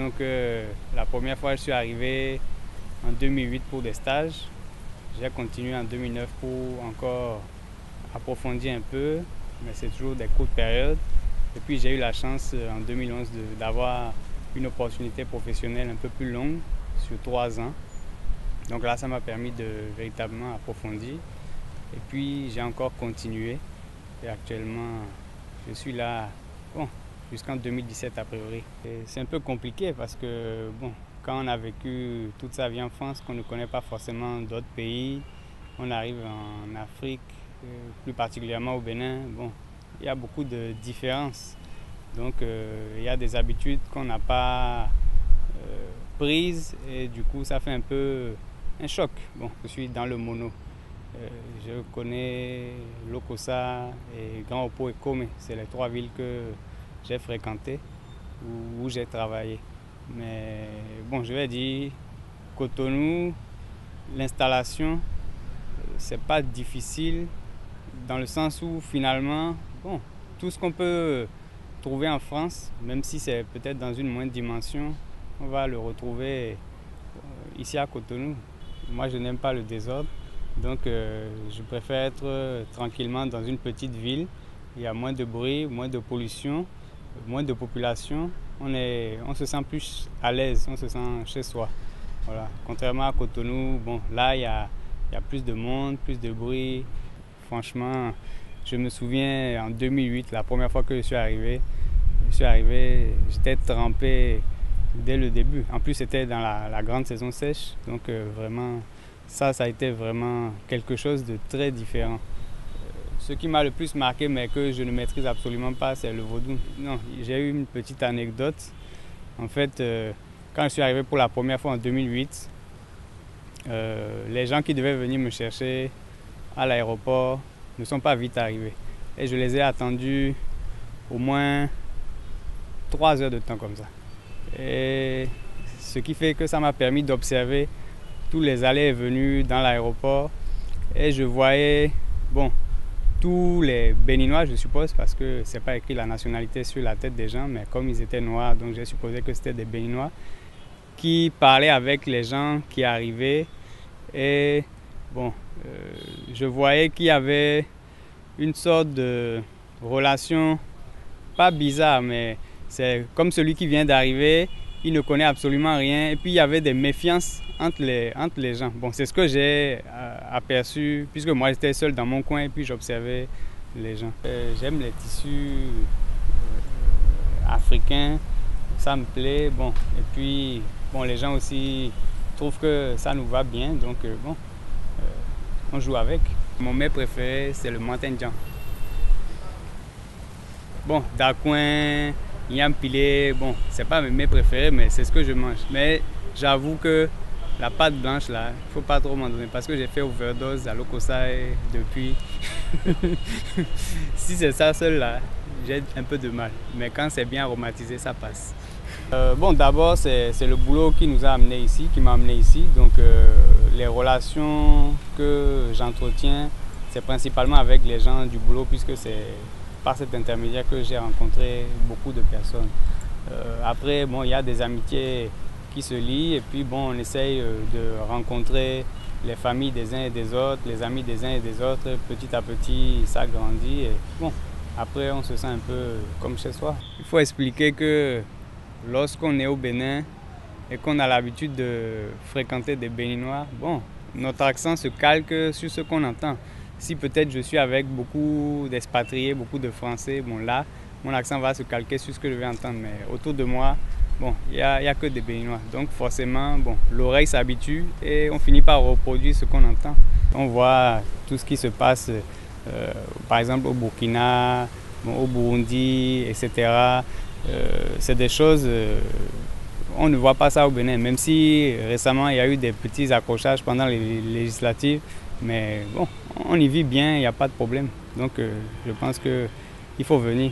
Donc la première fois, je suis arrivé en 2008 pour des stages. J'ai continué en 2009 pour encore approfondir un peu, mais c'est toujours des courtes périodes. Et puis j'ai eu la chance en 2011 d'avoir une opportunité professionnelle un peu plus longue, sur 3 ans. Donc là, ça m'a permis de véritablement approfondir. Et puis j'ai encore continué. Et actuellement, je suis là, bon, jusqu'en 2017 a priori. C'est un peu compliqué parce que, bon, quand on a vécu toute sa vie en France, qu'on ne connaît pas forcément d'autres pays, on arrive en Afrique, plus particulièrement au Bénin, bon, il y a beaucoup de différences. Donc, il y a des habitudes qu'on n'a pas prises et du coup, ça fait un peu un choc. Bon, je suis dans le mono. Je connais Lokossa et Grand Opo et Kome. C'est les 3 villes que j'ai fréquentées où j'ai travaillé. Mais bon, je vais dire, Cotonou, l'installation, c'est pas difficile dans le sens où finalement, bon, tout ce qu'on peut trouver en France, même si c'est peut-être dans une moindre dimension, on va le retrouver ici à Cotonou. Moi, je n'aime pas le désordre. Donc, je préfère être tranquillement dans une petite ville. Il y a moins de bruit, moins de pollution, moins de population. On se sent plus à l'aise, on se sent chez soi. Voilà. Contrairement à Cotonou, bon, là, il y a plus de monde, plus de bruit. Franchement, je me souviens en 2008, la première fois que je suis arrivé, j'étais trempé dès le début. En plus, c'était dans la grande saison sèche. Donc, vraiment... Ça a été vraiment quelque chose de très différent. Ce qui m'a le plus marqué, mais que je ne maîtrise absolument pas, c'est le vaudou. Non, j'ai eu une petite anecdote. En fait, quand je suis arrivé pour la première fois en 2008, les gens qui devaient venir me chercher à l'aéroport ne sont pas vite arrivés. Et je les ai attendus au moins 3 heures de temps comme ça. Et ce qui fait que ça m'a permis d'observer tous les allées et venues dans l'aéroport et je voyais, bon, tous les Béninois, je suppose, parce que c'est pas écrit la nationalité sur la tête des gens, mais comme ils étaient noirs, donc j'ai supposé que c'était des Béninois qui parlaient avec les gens qui arrivaient et bon, je voyais qu'il y avait une sorte de relation, pas bizarre, mais c'est comme celui qui vient d'arriver, il ne connaît absolument rien et puis il y avait des méfiances entre les gens. Bon, c'est ce que j'ai aperçu puisque moi j'étais seul dans mon coin et puis j'observais les gens. J'aime les tissus africains, ça me plaît. Bon, et puis bon, les gens aussi trouvent que ça nous va bien, donc bon, on joue avec. Mon mets préféré, c'est le mantenjan. Bon, dakouin, yam pilé, bon, c'est pas mes mets préférés, mais c'est ce que je mange. Mais j'avoue que la pâte blanche là, il faut pas trop m'en donner parce que j'ai fait overdose à Lokossa et depuis. Si c'est ça seul là, j'ai un peu de mal. Mais quand c'est bien aromatisé, ça passe. Bon, d'abord c'est le boulot qui nous a amené ici, qui m'a amené ici. Donc les relations que j'entretiens, c'est principalement avec les gens du boulot puisque c'est par cet intermédiaire que j'ai rencontré beaucoup de personnes. Après, bon, il y a des amitiés qui se lient et puis bon, on essaye de rencontrer les familles des uns et des autres, les amis des uns et des autres. Petit à petit, ça grandit et bon, après on se sent un peu comme chez soi. Il faut expliquer que lorsqu'on est au Bénin et qu'on a l'habitude de fréquenter des Béninois, bon, notre accent se calque sur ce qu'on entend. Si peut-être je suis avec beaucoup d'expatriés, beaucoup de Français, bon là, mon accent va se calquer sur ce que je vais entendre. Mais autour de moi, bon, il y a que des Béninois. Donc forcément, bon, l'oreille s'habitue et on finit par reproduire ce qu'on entend. On voit tout ce qui se passe, par exemple au Burkina, bon, au Burundi, etc. C'est des choses, on ne voit pas ça au Bénin, même si récemment il y a eu des petits accrochages pendant les législatives. Mais bon, on y vit bien, il n'y a pas de problème. Donc je pense qu'il faut venir.